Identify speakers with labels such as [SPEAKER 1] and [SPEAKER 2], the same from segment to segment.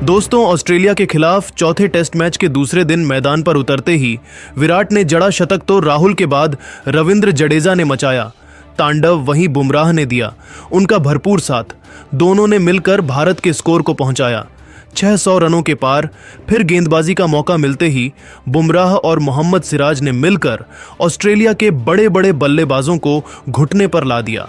[SPEAKER 1] दोस्तों, ऑस्ट्रेलिया के खिलाफ चौथे टेस्ट मैच के दूसरे दिन मैदान पर उतरते ही विराट ने जड़ा शतक तो राहुल के बाद रविंद्र जडेजा ने मचाया। तांडव वहीं बुमराह ने दिया उनका भरपूर साथ। दोनों ने मिलकर भारत के स्कोर को पहुंचाया 600 रनों के पार। फिर गेंदबाजी का मौका मिलते ही बुमराह और मोहम्मद सिराज ने मिलकर ऑस्ट्रेलिया के बड़े बड़े बल्लेबाजों को घुटने पर ला दिया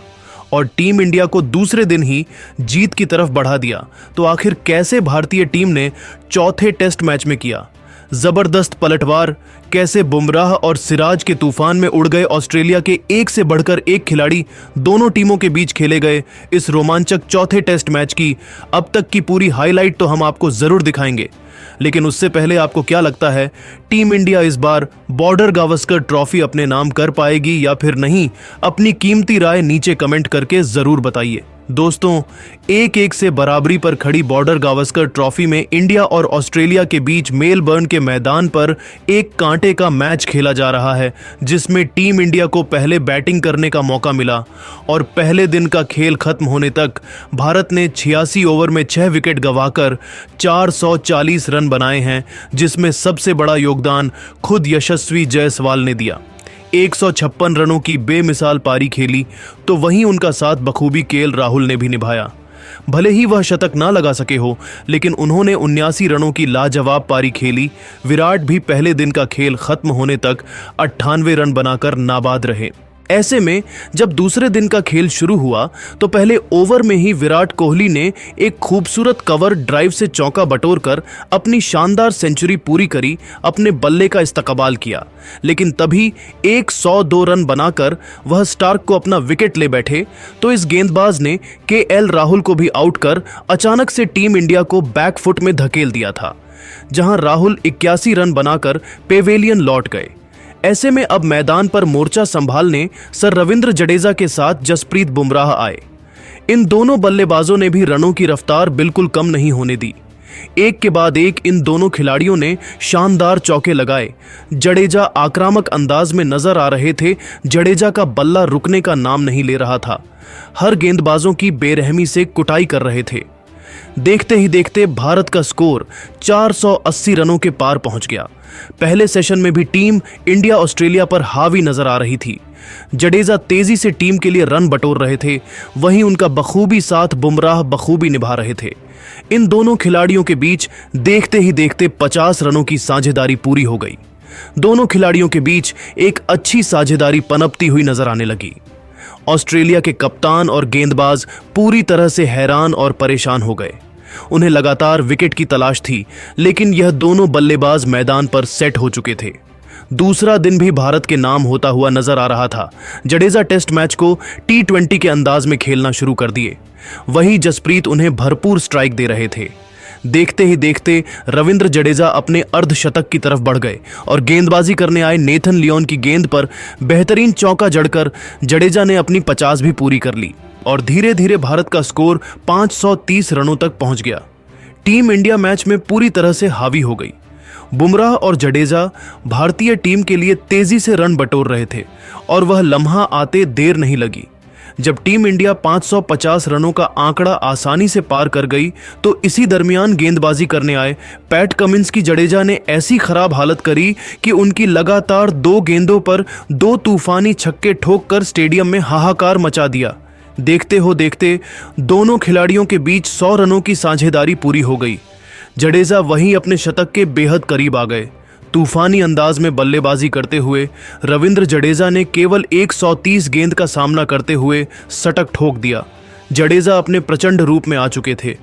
[SPEAKER 1] और टीम इंडिया को दूसरे दिन ही जीत की तरफ बढ़ा दिया। तो आखिर कैसे भारतीय टीम ने चौथे टेस्ट मैच में किया जबरदस्त पलटवार, कैसे बुमराह और सिराज के तूफान में उड़ गए ऑस्ट्रेलिया के एक से बढ़कर एक खिलाड़ी, दोनों टीमों के बीच खेले गए इस रोमांचक चौथे टेस्ट मैच की अब तक की पूरी हाईलाइट तो हम आपको जरूर दिखाएंगे। लेकिन उससे पहले आपको क्या लगता है, टीम इंडिया इस बार बॉर्डर गावस्कर ट्रॉफी अपने नाम कर पाएगी या फिर नहीं? अपनी कीमती राय नीचे कमेंट करके जरूर बताइए। दोस्तों, 1-1 से बराबरी पर खड़ी बॉर्डर गावस्कर ट्रॉफी में इंडिया और ऑस्ट्रेलिया के बीच मेलबर्न के मैदान पर एक कांटे का मैच खेला जा रहा है, जिसमें टीम इंडिया को पहले बैटिंग करने का मौका मिला और पहले दिन का खेल खत्म होने तक भारत ने 86 ओवर में 6 विकेट गंवाकर 440 रन बनाए हैं, जिसमें सबसे बड़ा योगदान खुद यशस्वी जायसवाल ने दिया। 156 रनों की बेमिसाल पारी खेली तो वहीं उनका साथ बखूबी केएल राहुल ने भी निभाया। भले ही वह शतक ना लगा सके हो, लेकिन उन्होंने 79 रनों की लाजवाब पारी खेली। विराट भी पहले दिन का खेल खत्म होने तक 98 रन बनाकर नाबाद रहे। ऐसे में जब दूसरे दिन का खेल शुरू हुआ तो पहले ओवर में ही विराट कोहली ने एक खूबसूरत कवर ड्राइव से चौका बटोरकर अपनी शानदार सेंचुरी पूरी करी, अपने बल्ले का इस्तकबाल किया। लेकिन तभी 102 रन बनाकर वह स्टार्क को अपना विकेट ले बैठे तो इस गेंदबाज ने केएल राहुल को भी आउट कर अचानक से टीम इंडिया को बैकफुट में धकेल दिया था, जहां राहुल 81 रन बनाकर पेवेलियन लौट गए। ऐसे में अब मैदान पर मोर्चा संभालने सर रविंद्र जडेजा के साथ जसप्रीत बुमराह आए। इन दोनों बल्लेबाजों ने भी रनों की रफ्तार बिल्कुल कम नहीं होने दी। एक के बाद एक इन दोनों खिलाड़ियों ने शानदार चौके लगाए। जडेजा आक्रामक अंदाज में नजर आ रहे थे। जडेजा का बल्ला रुकने का नाम नहीं ले रहा था। हर गेंदबाजों की बेरहमी से कुटाई कर रहे थे। देखते ही देखते भारत का स्कोर 480 रनों के पार पहुंच गया। पहले सेशन में भी टीम इंडिया ऑस्ट्रेलिया पर हावी नजर आ रही थी। जडेजा तेजी से टीम के लिए रन बटोर रहे थे, वहीं उनका बखूबी साथ बुमराह बखूबी निभा रहे थे। इन दोनों खिलाड़ियों के बीच देखते ही देखते 50 रनों की साझेदारी पूरी हो गई। दोनों खिलाड़ियों के बीच एक अच्छी साझेदारी पनपती हुई नजर आने लगी। ऑस्ट्रेलिया के कप्तान और गेंदबाज पूरी तरह से हैरान और परेशान हो गए। उन्हें लगातार विकेट की तलाश थी, लेकिन यह दोनों बल्लेबाज मैदान पर सेट हो चुके थे। दूसरा दिन भी भारत के नाम होता हुआ नजर आ रहा था। जडेजा टेस्ट मैच को T20 के अंदाज में खेलना शुरू कर दिए, वहीं जसप्रीत उन्हें भरपूर स्ट्राइक दे रहे थे। देखते ही देखते रविंद्र जडेजा अपने अर्धशतक की तरफ बढ़ गए और गेंदबाजी करने आए नेथन लियोन की गेंद पर बेहतरीन चौका जड़कर जडेजा ने अपनी 50 भी पूरी कर ली और धीरे धीरे भारत का स्कोर 530 रनों तक पहुंच गया। टीम इंडिया मैच में पूरी तरह से हावी हो गई। बुमराह और जडेजा भारतीय टीम के लिए तेजी से रन बटोर रहे थे और वह लम्हा आते देर नहीं लगी। जब टीम इंडिया 550 रनों का आंकड़ा आसानी से पार कर गई तो इसी दरमियान गेंदबाजी करने आए पैट कमिंस की जडेजा ने ऐसी खराब हालत करी कि उनकी लगातार 2 गेंदों पर 2 तूफानी छक्के ठोककर स्टेडियम में हाहाकार मचा दिया। देखते हो देखते दोनों खिलाड़ियों के बीच 100 रनों की साझेदारी पूरी हो गई। जडेजा वहीं अपने शतक के बेहद करीब आ गए। तूफानी अंदाज में बल्लेबाजी करते हुए रविंद्र जडेजा ने केवल 130 गेंद का सामना करते हुए शतक ठोक दिया। जडेजा अपने प्रचंड रूप में आ चुके थे,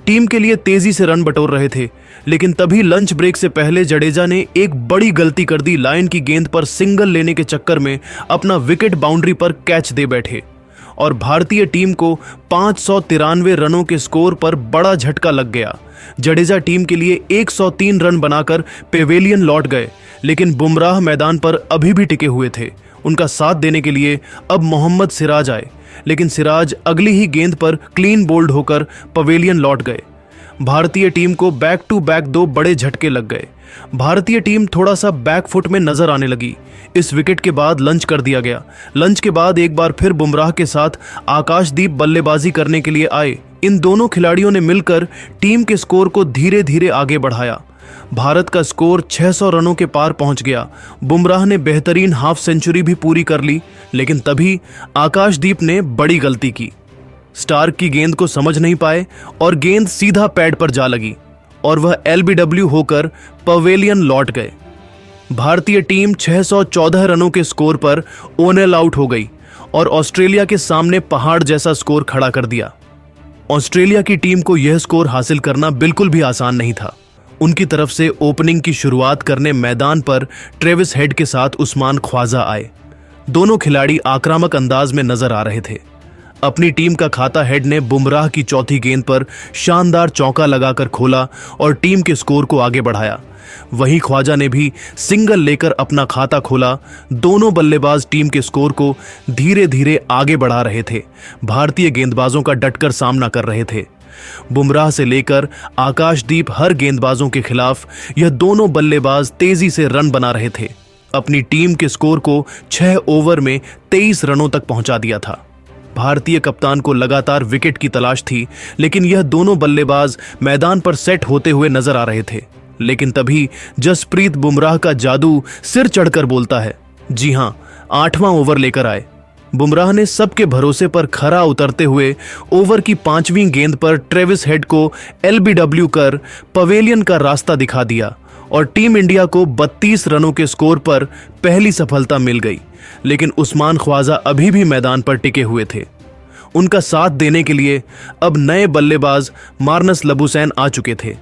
[SPEAKER 1] टीम के लिए तेजी से रन बटोर रहे थे। लेकिन तभी लंच ब्रेक से पहले जडेजा ने एक बड़ी गलती कर दी। लायन की गेंद पर सिंगल लेने के चक्कर में अपना विकेट बाउंड्री पर कैच दे बैठे और भारतीय टीम को 593 रनों के स्कोर पर बड़ा झटका लग गया। जडेजा टीम के लिए 103 रन बनाकर पेवेलियन लौट गए, लेकिन बुमराह मैदान पर अभी भी टिके हुए थे। उनका साथ देने के लिए अब मोहम्मद सिराज आए, लेकिन सिराज अगली ही गेंद पर क्लीन बोल्ड होकर पवेलियन लौट गए। भारतीय टीम को बैक टू बैक 2 बड़े झटके लग गए। भारतीय टीम थोड़ा सा बैकफुट में नजर आने लगी। इस विकेट के बाद लंच कर दिया गया। लंच के बाद एक बार फिर बुमराह के साथ आकाशदीप बल्लेबाजी करने के लिए आए। इन दोनों खिलाड़ियों ने मिलकर टीम के स्कोर को धीरे धीरे आगे बढ़ाया। भारत का स्कोर 600 रनों के पार पहुंच गया। बुमराह ने बेहतरीन हाफ सेंचुरी भी पूरी कर ली, लेकिन तभी आकाशदीप ने बड़ी गलती की। स्टार्क की गेंद को समझ नहीं पाए और गेंद सीधा पैड पर जा लगी और वह LBW होकर पवेलियन लौट गए। भारतीय टीम 614 रनों के स्कोर पर ओनेल आउट हो गई और ऑस्ट्रेलिया के सामने पहाड़ जैसा स्कोर खड़ा कर दिया। ऑस्ट्रेलिया की टीम को यह स्कोर हासिल करना बिल्कुल भी आसान नहीं था। उनकी तरफ से ओपनिंग की शुरुआत करने मैदान पर ट्रेविस हेड के साथ उस्मान ख्वाजा आए। दोनों खिलाड़ी आक्रामक अंदाज में नजर आ रहे थे। अपनी टीम का खाता हेड ने बुमराह की चौथी गेंद पर शानदार चौका लगाकर खोला और टीम के स्कोर को आगे बढ़ाया। वहीं ख्वाजा ने भी सिंगल लेकर अपना खाता खोला। दोनों बल्लेबाज टीम के स्कोर को धीरे धीरे आगे बढ़ा रहे थे। भारतीय गेंदबाजों का डटकर सामना कर रहे थे। बुमराह से लेकर आकाशदीप हर गेंदबाजों के खिलाफ यह दोनों बल्लेबाज तेजी से रन बना रहे थे। अपनी टीम के स्कोर को 6 ओवर में 23 रनों तक पहुंचा दिया था। भारतीय कप्तान को लगातार विकेट की तलाश थी, लेकिन यह दोनों बल्लेबाज मैदान पर सेट होते हुए नजर आ रहे थे। लेकिन तभी जसप्रीत बुमराह का जादू सिर चढ़कर बोलता है। जी हां, 8वां ओवर लेकर आए। बुमराह ने सबके भरोसे पर खरा उतरते हुए ओवर की 5वीं गेंद पर ट्रेविस हेड को LBW कर पवेलियन का रास्ता दिखा दिया और टीम इंडिया को 32 रनों के स्कोर पर पहली सफलता मिल गई। लेकिन उस्मान ख्वाजा अभी भी मैदान पर टिके हुए थे। उनका साथ देने के लिए अब नए बल्लेबाज मार्नस लबुसैन आ चुके थे।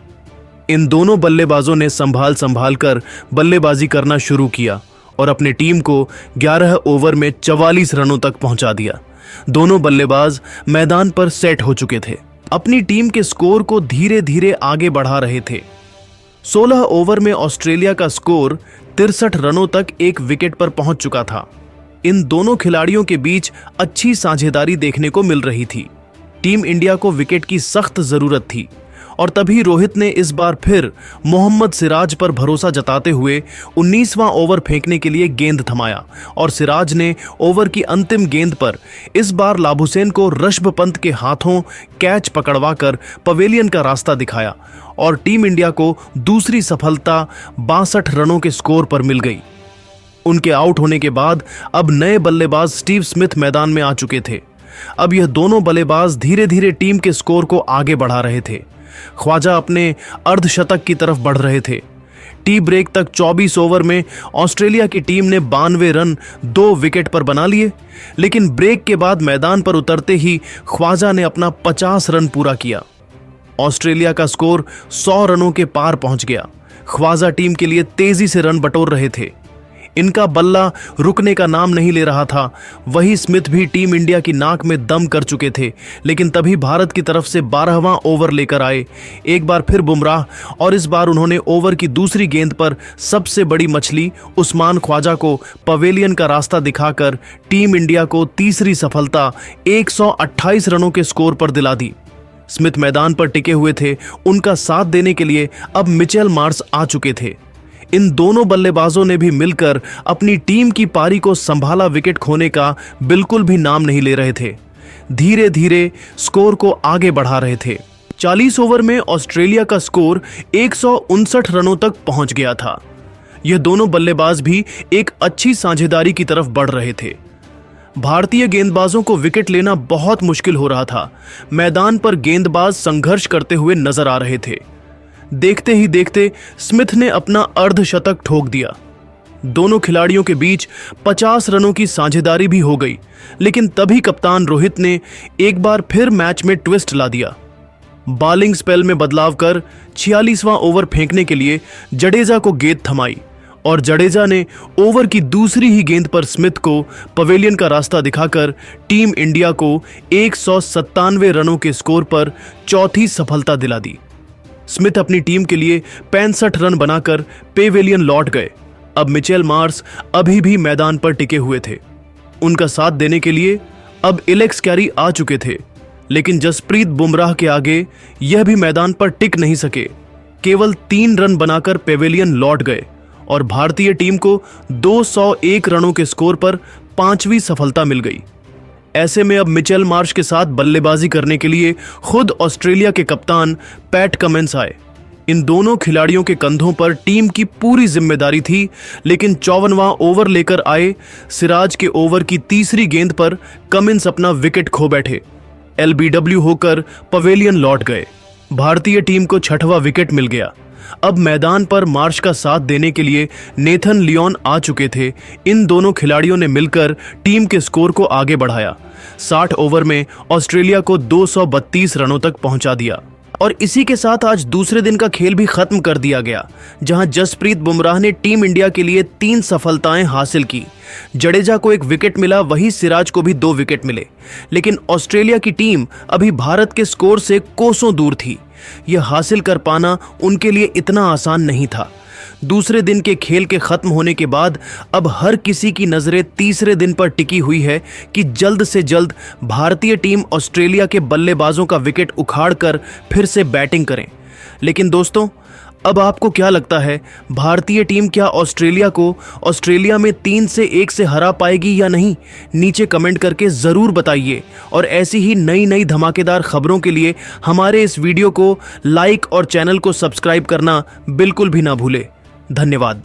[SPEAKER 1] इन दोनों बल्लेबाजों ने संभाल कर बल्लेबाजी करना शुरू किया और अपनी टीम को 11 ओवर में 44 रनों तक पहुंचा दिया। दोनों बल्लेबाज मैदान पर सेट हो चुके थे, अपनी टीम के स्कोर को धीरे धीरे आगे बढ़ा रहे थे। 16 ओवर में ऑस्ट्रेलिया का स्कोर 63 रनों तक एक विकेट पर पहुंच चुका था। इन दोनों खिलाड़ियों के बीच अच्छी साझेदारी देखने को मिल रही थी। टीम इंडिया को विकेट की सख्त जरूरत थी और तभी रोहित ने इस बार फिर मोहम्मद सिराज पर भरोसा जताते हुए 19वां ओवर फेंकने के लिए गेंद थमाया और सिराज ने ओवर की अंतिम गेंद पर इस बार लाबुसैन को ऋषभ पंत के हाथों कैच पकड़वाकर पवेलियन का रास्ता दिखाया और टीम इंडिया को दूसरी सफलता 62 रनों के स्कोर पर मिल गई। उनके आउट होने के बाद अब नए बल्लेबाज स्टीव स्मिथ मैदान में आ चुके थे। अब यह दोनों बल्लेबाज धीरे धीरे टीम के स्कोर को आगे बढ़ा रहे थे। ख्वाजा अपने अर्धशतक की तरफ बढ़ रहे थे। टी ब्रेक तक 24 ओवर में ऑस्ट्रेलिया की टीम ने 92 रन 2 विकेट पर बना लिए, लेकिन ब्रेक के बाद मैदान पर उतरते ही ख्वाजा ने अपना 50 रन पूरा किया। ऑस्ट्रेलिया का स्कोर 100 रनों के पार पहुंच गया। ख्वाजा टीम के लिए तेजी से रन बटोर रहे थे। इनका बल्ला रुकने का नाम नहीं ले रहा था। वही स्मिथ भी टीम इंडिया की नाक में दम कर चुके थे, लेकिन तभी भारत की तरफ से 12वां ओवर लेकर आए एक बार फिर बुमराह और इस बार उन्होंने ओवर की दूसरी गेंद पर सबसे बड़ी मछली उस्मान ख्वाजा को पवेलियन का रास्ता दिखाकर टीम इंडिया को तीसरी सफलता 128 रनों के स्कोर पर दिला दी। स्मिथ मैदान पर टिके हुए थे। उनका साथ देने के लिए अब मिचेल मार्श आ चुके थे। इन दोनों बल्लेबाजों ने भी मिलकर अपनी टीम की पारी को संभाला। विकेट खोने का बिल्कुल भी नाम नहीं ले रहे थे। धीरे धीरे स्कोर को आगे बढ़ा रहे थे। 40 ओवर में ऑस्ट्रेलिया का स्कोर 159 रनों तक पहुंच गया था। यह दोनों बल्लेबाज भी एक अच्छी साझेदारी की तरफ बढ़ रहे थे। भारतीय गेंदबाजों को विकेट लेना बहुत मुश्किल हो रहा था। मैदान पर गेंदबाज संघर्ष करते हुए नजर आ रहे थे। देखते ही देखते स्मिथ ने अपना अर्धशतक ठोक दिया। दोनों खिलाड़ियों के बीच 50 रनों की साझेदारी भी हो गई, लेकिन तभी कप्तान रोहित ने एक बार फिर मैच में ट्विस्ट ला दिया। बॉलिंग स्पेल में बदलाव कर 46वां ओवर फेंकने के लिए जडेजा को गेंद थमाई और जडेजा ने ओवर की दूसरी ही गेंद पर स्मिथ को पवेलियन का रास्ता दिखाकर टीम इंडिया को 197 रनों के स्कोर पर चौथी सफलता दिला दी। स्मिथ अपनी टीम के लिए 65 रन बनाकर पेवेलियन लौट गए। अब मिचेल मार्श अभी भी मैदान पर टिके हुए थे। उनका साथ देने के लिए अब एलेक्स कैरी आ चुके थे, लेकिन जसप्रीत बुमराह के आगे यह भी मैदान पर टिक नहीं सके, केवल 3 रन बनाकर पेविलियन लौट गए और भारतीय टीम को 201 रनों के स्कोर पर 5वीं सफलता मिल गई। ऐसे में अब मिचेल मार्श के साथ बल्लेबाजी करने के लिए खुद ऑस्ट्रेलिया के कप्तान पैट कमिंस आए। इन दोनों खिलाड़ियों के कंधों पर टीम की पूरी जिम्मेदारी थी, लेकिन 54वां ओवर लेकर आए सिराज के ओवर की तीसरी गेंद पर कमिंस अपना विकेट खो बैठे। एलबीडब्ल्यू होकर पवेलियन लौट गए। भारतीय टीम को 6वां विकेट मिल गया। अब मैदान पर मार्श का साथ देने के लिए नेथन लियोन आ चुके थे। इन दोनों खिलाड़ियों ने मिलकर टीम के स्कोर को आगे बढ़ाया। 60 ओवर में ऑस्ट्रेलिया को 232 रनों तक पहुंचा दिया और इसी के साथ आज दूसरे दिन का खेल भी खत्म कर दिया गया, जहां जसप्रीत बुमराह ने टीम इंडिया के लिए 3 सफलताएं हासिल की। जडेजा को 1 विकेट मिला, वहीं सिराज को भी 2 विकेट मिले। लेकिन ऑस्ट्रेलिया की टीम अभी भारत के स्कोर से कोसों दूर थी। यह हासिल कर पाना उनके लिए इतना आसान नहीं था। दूसरे दिन के खेल के खत्म होने के बाद अब हर किसी की नजरें तीसरे दिन पर टिकी हुई है कि जल्द से जल्द भारतीय टीम ऑस्ट्रेलिया के बल्लेबाजों का विकेट उखाड़कर फिर से बैटिंग करें। लेकिन दोस्तों, अब आपको क्या लगता है, भारतीय टीम क्या ऑस्ट्रेलिया को ऑस्ट्रेलिया में 3-1 से हरा पाएगी या नहीं? नीचे कमेंट करके ज़रूर बताइए और ऐसी ही नई धमाकेदार खबरों के लिए हमारे इस वीडियो को लाइक और चैनल को सब्सक्राइब करना बिल्कुल भी ना भूले। धन्यवाद।